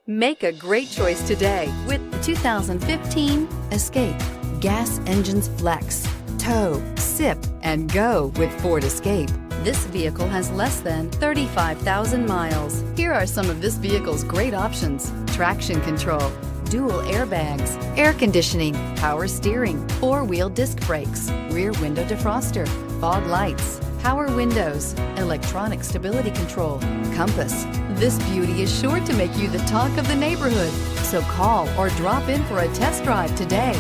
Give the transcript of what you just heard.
Make a great choice today with the 2015 Escape. Gas engines flex, tow, sip, and go with Ford Escape. This vehicle has less than 35,000 miles. Here are some of this vehicle's great options: traction control, dual airbags, air conditioning, power steering, four-wheel disc brakes, rear window defroster, fog lights, power windows, electronic stability control, compass. This beauty is sure to make you the talk of the neighborhood. So call or drop in for a test drive today.